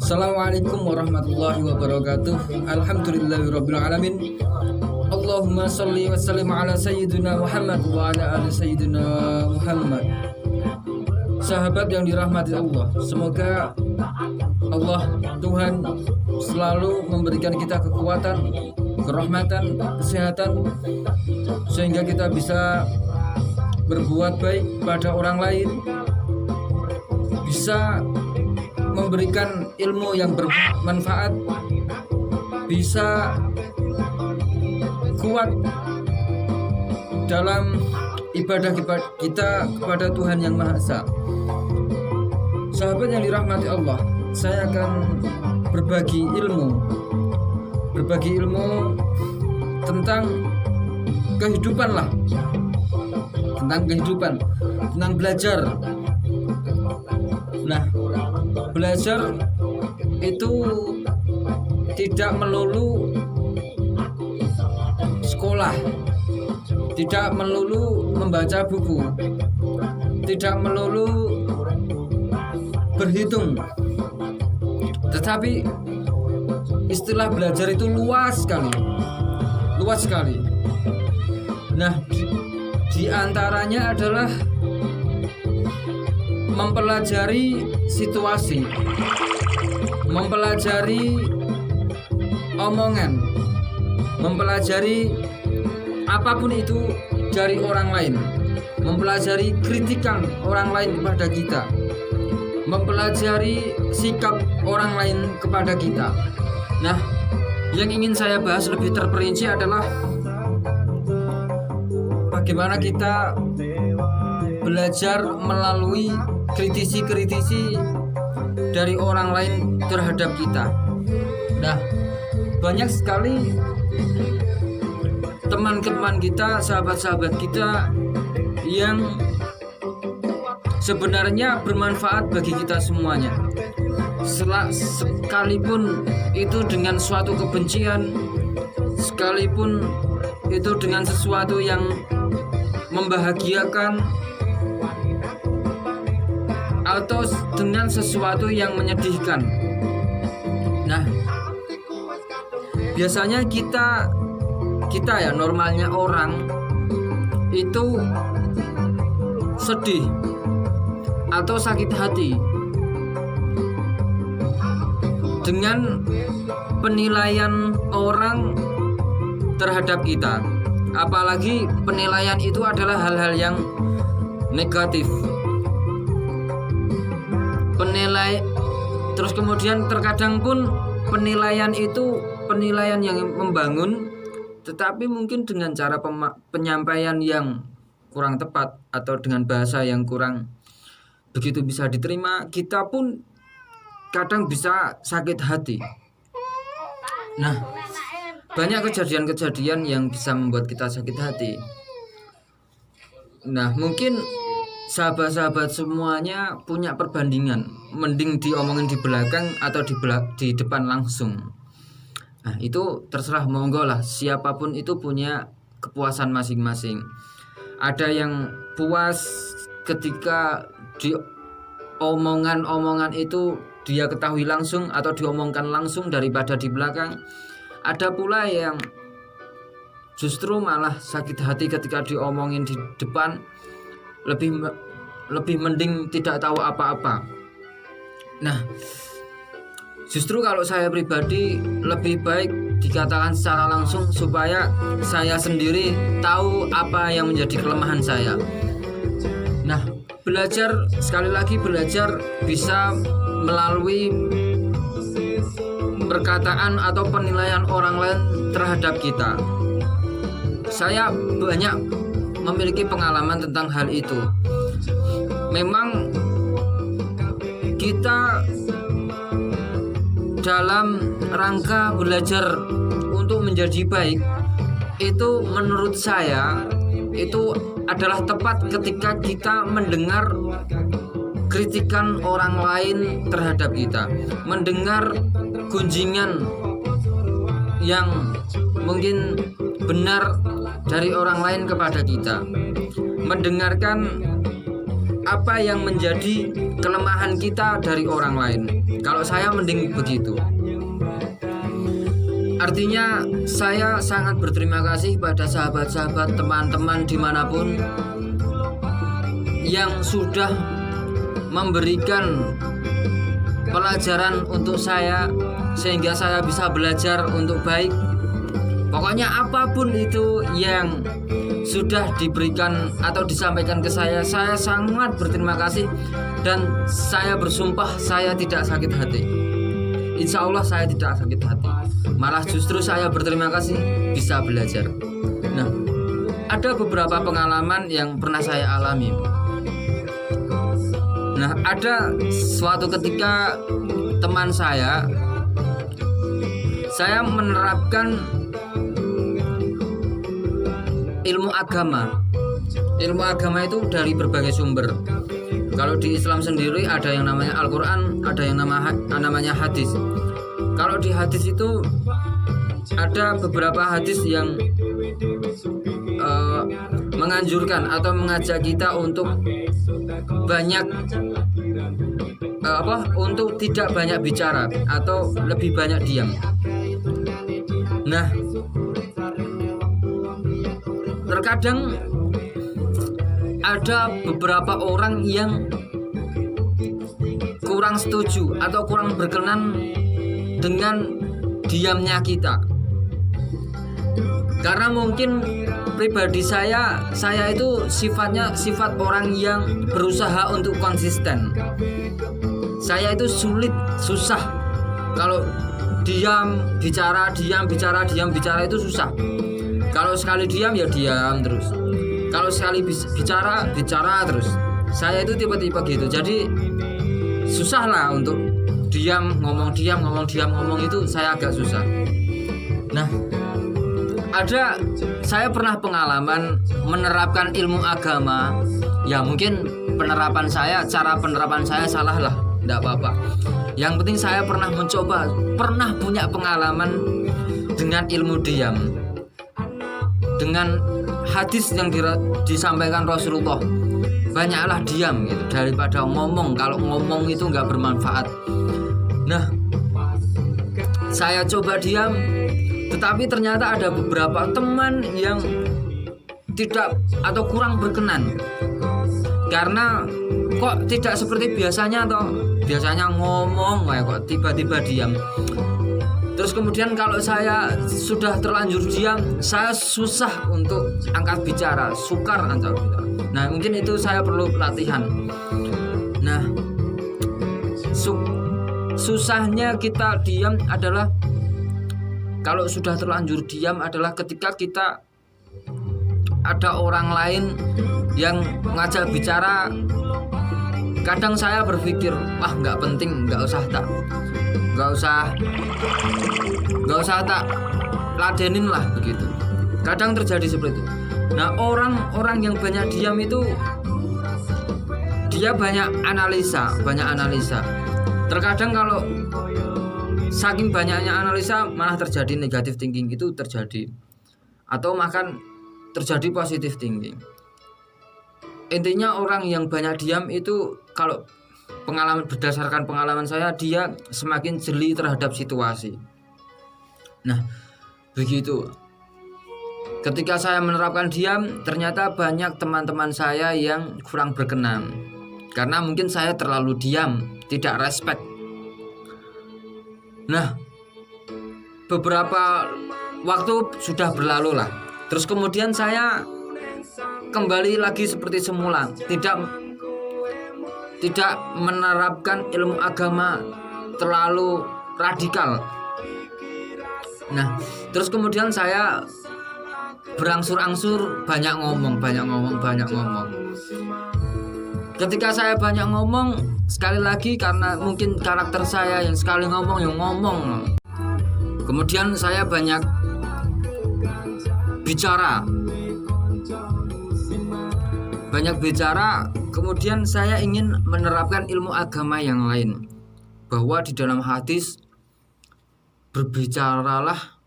Assalamualaikum warahmatullahi wabarakatuh. Alhamdulillahirabbil alamin. Allahumma shalli wa sallim ala sayyidina Muhammad wa ala ali sayyidina Muhammad. Sahabat yang dirahmati Allah, semoga Allah Tuhan selalu memberikan kita kekuatan, kerahmatan, kesehatan, sehingga kita bisa berbuat baik pada orang lain, bisa memberikan ilmu yang bermanfaat, bisa kuat dalam ibadah kita kepada Tuhan Yang Maha Esa. Sahabat yang dirahmati Allah, saya akan berbagi ilmu tentang kehidupan lah, tentang belajar. Nah, belajar itu tidak melulu sekolah, tidak melulu membaca buku, tidak melulu berhitung, tetapi istilah belajar itu luas sekali. Nah, di antaranya adalah mempelajari situasi, mempelajari omongan, mempelajari apapun itu dari orang lain, mempelajari kritikan orang lain kepada kita, mempelajari sikap orang lain kepada kita. Nah, yang ingin saya bahas lebih terperinci adalah bagaimana kita belajar melalui kritisi dari orang lain terhadap kita. Nah, banyak sekali teman-teman kita, sahabat-sahabat kita yang sebenarnya bermanfaat bagi kita semuanya, sekalipun itu dengan suatu kebencian, sekalipun itu dengan sesuatu yang membahagiakan, atau dengan sesuatu yang menyedihkan. Nah, biasanya kita ya, normalnya orang itu sedih atau sakit hati dengan penilaian orang terhadap kita, apalagi penilaian itu adalah hal-hal yang negatif. Terus kemudian terkadang pun penilaian itu penilaian yang membangun, tetapi mungkin dengan cara penyampaian yang kurang tepat atau dengan bahasa yang kurang begitu bisa diterima, kita pun kadang bisa sakit hati. Nah, banyak kejadian-kejadian yang bisa membuat kita sakit hati. Nah, mungkin sahabat-sahabat semuanya punya perbandingan, mending diomongin di belakang atau di depan langsung. Nah, itu terserah, monggo lah, siapapun itu punya kepuasan masing-masing. Ada yang puas ketika di omongan itu dia ketahui langsung atau diomongkan langsung daripada di belakang. Ada pula yang justru malah sakit hati ketika diomongin di depan, lebih mending tidak tahu apa-apa. Nah, justru kalau saya pribadi lebih baik dikatakan secara langsung supaya saya sendiri tahu apa yang menjadi kelemahan saya. Nah, sekali lagi belajar bisa melalui perkataan atau penilaian orang lain terhadap kita. Saya banyak memiliki pengalaman tentang hal itu. Memang kita dalam rangka belajar untuk menjadi baik, itu menurut saya itu adalah tepat ketika kita mendengar kritikan orang lain terhadap kita, mendengar gunjingan yang mungkin benar dari orang lain kepada kita, mendengarkan apa yang menjadi kelemahan kita dari orang lain. Kalau saya mending begitu. Artinya saya sangat berterima kasih pada sahabat-sahabat, teman-teman dimanapun yang sudah memberikan pelajaran untuk saya sehingga saya bisa belajar untuk baik. Pokoknya apapun itu yang sudah diberikan atau disampaikan ke saya sangat berterima kasih dan saya bersumpah saya tidak sakit hati. Insya Allah saya tidak sakit hati, malah justru saya berterima kasih bisa belajar. Nah, ada beberapa pengalaman yang pernah saya alami. Nah, ada suatu ketika teman saya menerapkan ilmu agama. Ilmu agama itu dari berbagai sumber. Kalau di Islam sendiri ada yang namanya Al-Quran, ada yang namanya hadis. Kalau di hadis itu ada beberapa hadis yang menganjurkan atau mengajak kita untuk banyak untuk tidak banyak bicara atau lebih banyak diam. Nah, terkadang ada beberapa orang yang kurang setuju atau kurang berkenan dengan diamnya kita. Karena mungkin pribadi saya itu sifatnya sifat orang yang berusaha untuk konsisten. Saya itu susah. Kalau diam bicara itu susah. Kalau sekali diam ya diam terus. Kalau sekali bicara terus. Saya itu tipe-tipe gitu. Jadi susah lah untuk ngomong itu saya agak susah. Nah, saya pernah pengalaman menerapkan ilmu agama. Ya mungkin cara penerapan saya salah lah, tidak apa-apa. Yang penting saya pernah punya pengalaman dengan ilmu diam, dengan hadis yang disampaikan Rasulullah. Banyaklah diam gitu daripada ngomong. Kalau ngomong itu nggak bermanfaat. Nah, saya coba diam, tetapi ternyata ada beberapa teman yang tidak atau kurang berkenan karena kok tidak seperti biasanya ngomong kok tiba-tiba diam. Terus kemudian kalau saya sudah terlanjur diam, saya susah untuk angkat bicara, sukar angkat bicara. Nah, mungkin itu saya perlu latihan. Nah, susahnya kita diam adalah kalau sudah terlanjur diam adalah ketika kita ada orang lain yang ngajak bicara. Kadang saya berpikir, wah nggak penting, nggak usah tak ladenin lah begitu. Kadang terjadi seperti itu. Nah, orang yang banyak diam itu dia banyak analisa. Terkadang kalau saking banyaknya analisa malah terjadi negatif thinking itu terjadi, atau bahkan terjadi positif thinking. Intinya orang yang banyak diam itu kalau berdasarkan pengalaman saya, dia semakin jeli terhadap situasi. Nah, begitu. Ketika saya menerapkan diam, ternyata banyak teman-teman saya yang kurang berkenan karena mungkin saya terlalu diam, tidak respect. Nah, beberapa waktu sudah berlalu lah. Terus kemudian saya kembali lagi seperti semula, tidak menerapkan ilmu agama terlalu radikal. Nah, terus kemudian saya berangsur-angsur banyak ngomong. Ketika saya banyak ngomong, sekali lagi karena mungkin karakter saya yang sekali ngomong yang ngomong. Kemudian saya banyak bicara. Kemudian saya ingin menerapkan ilmu agama yang lain, bahwa di dalam hadis berbicaralah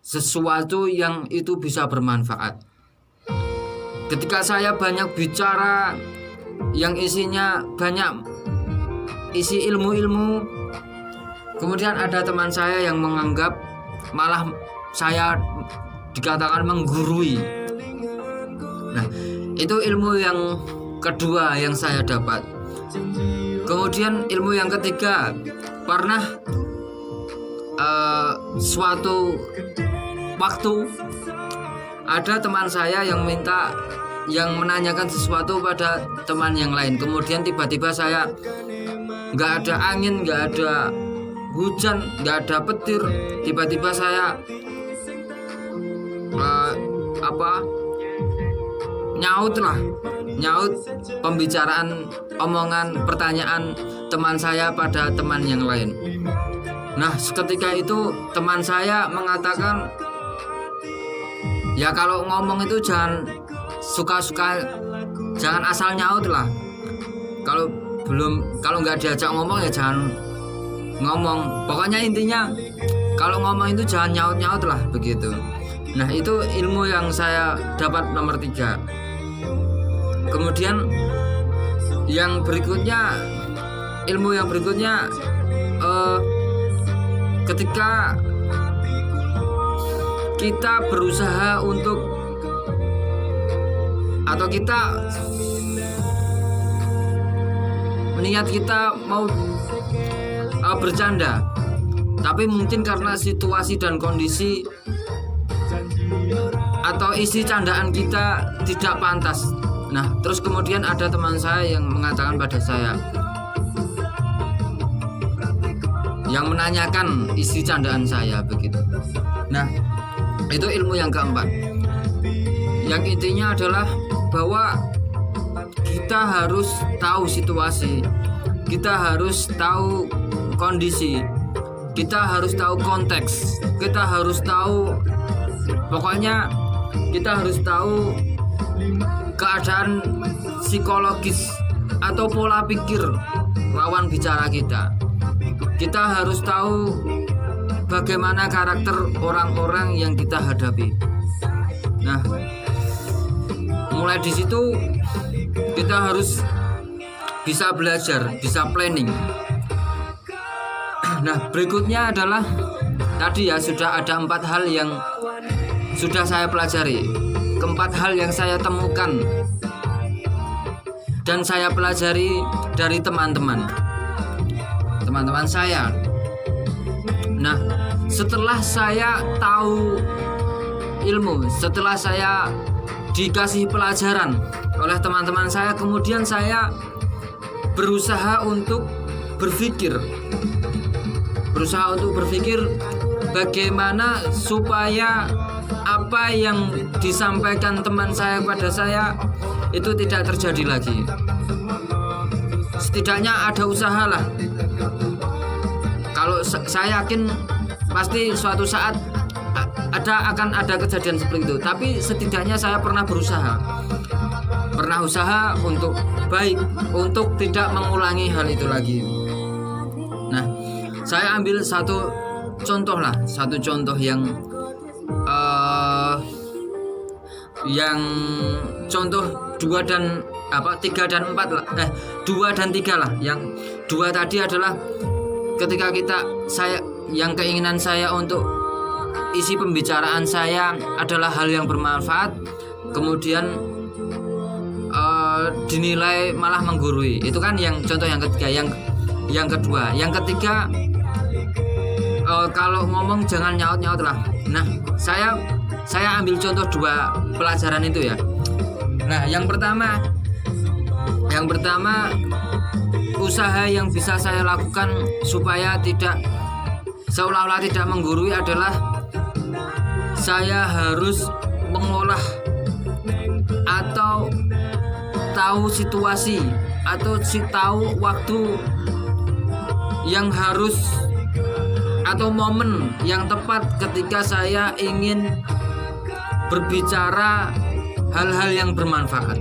sesuatu yang itu bisa bermanfaat. Ketika saya banyak bicara, yang isinya banyak isi ilmu-ilmu. Kemudian ada teman saya yang menganggap malah saya dikatakan menggurui. Nah, itu ilmu yang kedua yang saya dapat. Kemudian ilmu yang ketiga, pernah suatu waktu ada teman saya yang menanyakan sesuatu pada teman yang lain. Kemudian tiba-tiba saya nggak ada angin, nggak ada hujan, nggak ada petir, tiba-tiba saya nyaut pembicaraan, omongan, pertanyaan teman saya pada teman yang lain. Nah, ketika itu teman saya mengatakan, ya kalau ngomong itu jangan suka-suka, jangan asal nyaut lah. Kalau nggak diajak ngomong ya jangan ngomong. Pokoknya intinya kalau ngomong itu jangan nyaut-nyaut lah, begitu. Nah, itu ilmu yang saya dapat nomor 3. Kemudian yang berikutnya, ilmu yang berikutnya, ketika kita berusaha untuk, atau kita niat kita mau bercanda, tapi mungkin karena situasi dan kondisi atau isi candaan kita tidak pantas. Nah, terus kemudian ada teman saya yang mengatakan pada saya, yang menanyakan isi candaan saya, begitu. Nah, itu ilmu yang keempat. Yang intinya adalah bahwa kita harus tahu situasi, kita harus tahu kondisi, kita harus tahu konteks, kita harus tahu, pokoknya kita harus tahu keadaan psikologis atau pola pikir lawan bicara kita. Kita harus tahu bagaimana karakter orang-orang yang kita hadapi. Nah, mulai di situ kita harus bisa belajar, bisa planning. Nah, berikutnya adalah tadi ya, sudah ada 4 hal yang sudah saya pelajari, 4 hal yang saya temukan dan saya pelajari dari teman-teman saya. Nah, setelah saya tahu ilmu, setelah saya dikasih pelajaran oleh teman-teman saya, kemudian saya berusaha untuk berpikir bagaimana supaya apa yang disampaikan teman saya pada saya itu tidak terjadi lagi. Setidaknya ada usaha lah. Kalau saya yakin pasti suatu saat akan ada kejadian seperti itu, tapi setidaknya saya pernah usaha untuk baik, untuk tidak mengulangi hal itu lagi. Nah, saya ambil satu contoh yang contoh 3 dan 4 lah, 2 dan 3 lah. Yang 2 tadi adalah ketika yang keinginan saya untuk isi pembicaraan saya adalah hal yang bermanfaat, kemudian dinilai malah menggurui. Itu kan yang contoh yang ketiga. Yang kedua, yang ketiga, kalau ngomong jangan nyaut-nyaut lah. Nah, saya ambil contoh 2 pelajaran itu ya. Nah, yang pertama usaha yang bisa saya lakukan supaya seolah-olah tidak menggurui adalah saya harus mengolah atau tahu situasi atau tahu waktu yang harus atau momen yang tepat ketika saya ingin berbicara hal-hal yang bermanfaat.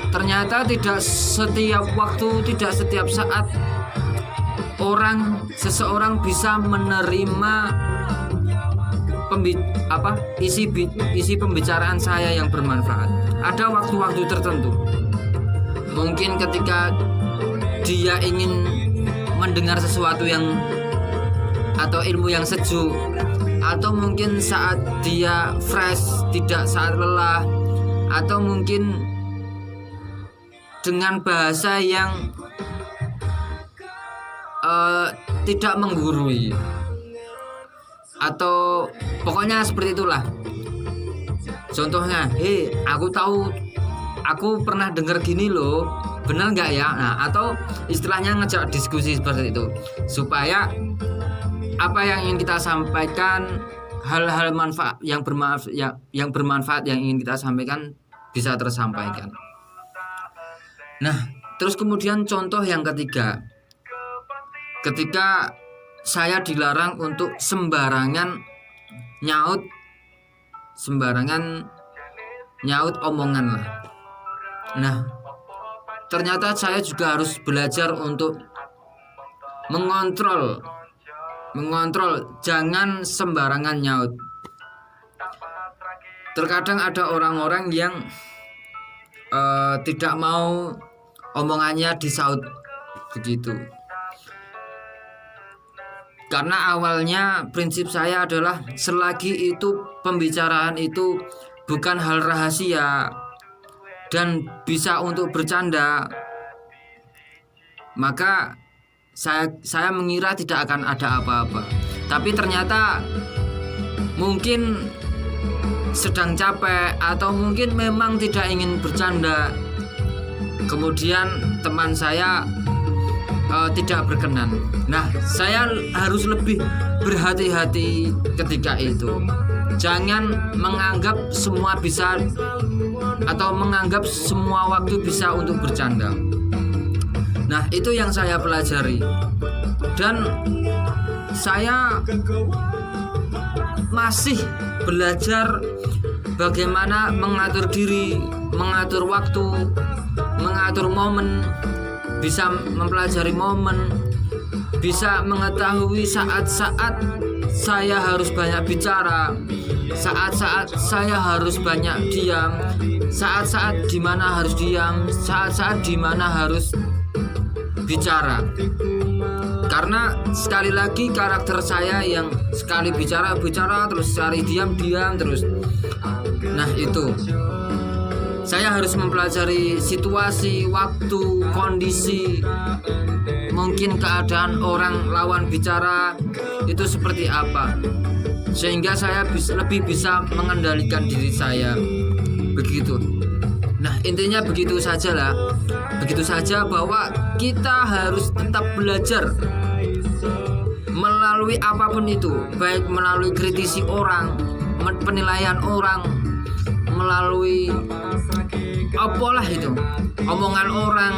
Ternyata tidak setiap waktu, tidak setiap saat seseorang bisa menerima isi pembicaraan saya yang bermanfaat. Ada waktu-waktu tertentu. Mungkin ketika dia ingin mendengar sesuatu yang atau ilmu yang sejuk, atau mungkin saat dia fresh, tidak saat lelah, atau mungkin dengan bahasa yang tidak menggurui, atau pokoknya seperti itulah. Contohnya, aku pernah dengar gini loh, benar nggak ya? Nah, atau istilahnya ngejak diskusi seperti itu, supaya apa yang ingin kita sampaikan, hal-hal manfaat yang bermanfaat yang ingin kita sampaikan bisa tersampaikan. Nah, terus kemudian contoh yang ketiga, ketika saya dilarang untuk sembarangan nyaut omongan lah. Nah, ternyata saya juga harus belajar untuk mengontrol jangan sembarangan nyaut. Terkadang ada orang-orang yang tidak mau omongannya disaut begitu. Karena awalnya prinsip saya adalah selagi itu pembicaraan itu bukan hal rahasia dan bisa untuk bercanda, maka saya mengira tidak akan ada apa-apa. Tapi ternyata mungkin sedang capek atau mungkin memang tidak ingin bercanda. Kemudian teman saya tidak berkenan. Nah, saya harus lebih berhati-hati ketika itu. Jangan menganggap semua bisa atau menganggap semua waktu bisa untuk bercanda. Nah, itu yang saya pelajari. Dan saya masih belajar bagaimana mengatur diri, mengatur waktu, mengatur momen, bisa mempelajari momen, bisa mengetahui saat-saat saya harus banyak bicara, saat-saat saya harus banyak diam, saat-saat di mana harus diam, saat-saat di mana harus bicara. Karena sekali lagi karakter saya yang sekali bicara terus, sekali diam terus. Nah, itu saya harus mempelajari situasi, waktu, kondisi, mungkin keadaan orang lawan bicara itu seperti apa, sehingga saya lebih bisa mengendalikan diri saya begitu. Nah, intinya begitu saja bahwa kita harus tetap belajar melalui apapun itu, baik melalui kritisi orang, penilaian orang, melalui apalah itu, omongan orang,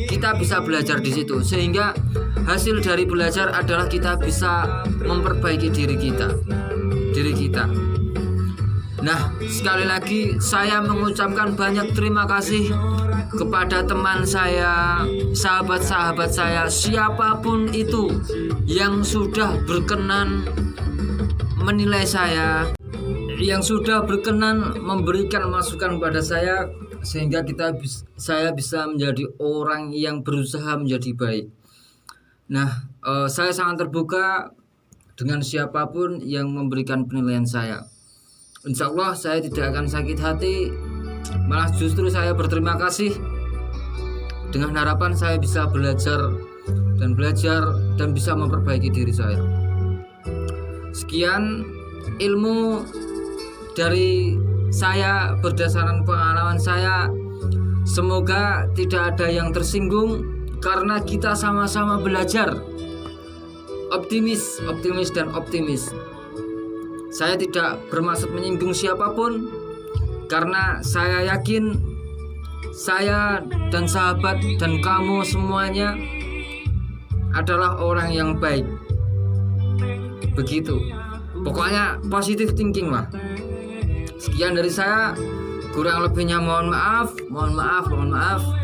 kita bisa belajar di situ, sehingga hasil dari belajar adalah kita bisa memperbaiki diri kita. Nah, sekali lagi saya mengucapkan banyak terima kasih kepada teman saya, sahabat-sahabat saya, siapapun itu yang sudah berkenan menilai saya, yang sudah berkenan memberikan masukan kepada saya, sehingga saya bisa menjadi orang yang berusaha menjadi baik. Nah, saya sangat terbuka dengan siapapun yang memberikan penilaian saya. Insya Allah saya tidak akan sakit hati, malah justru saya berterima kasih, dengan harapan saya bisa belajar dan bisa memperbaiki diri saya. Sekian ilmu dari saya berdasarkan pengalaman saya. Semoga tidak ada yang tersinggung karena kita sama-sama belajar. Optimis dan optimis. Saya tidak bermaksud menyinggung siapapun, karena saya yakin saya dan sahabat dan kamu semuanya adalah orang yang baik. Begitu. Pokoknya positive thinking lah. Sekian dari saya. Kurang lebihnya mohon maaf.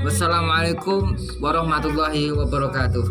Wassalamualaikum warahmatullahi wabarakatuh.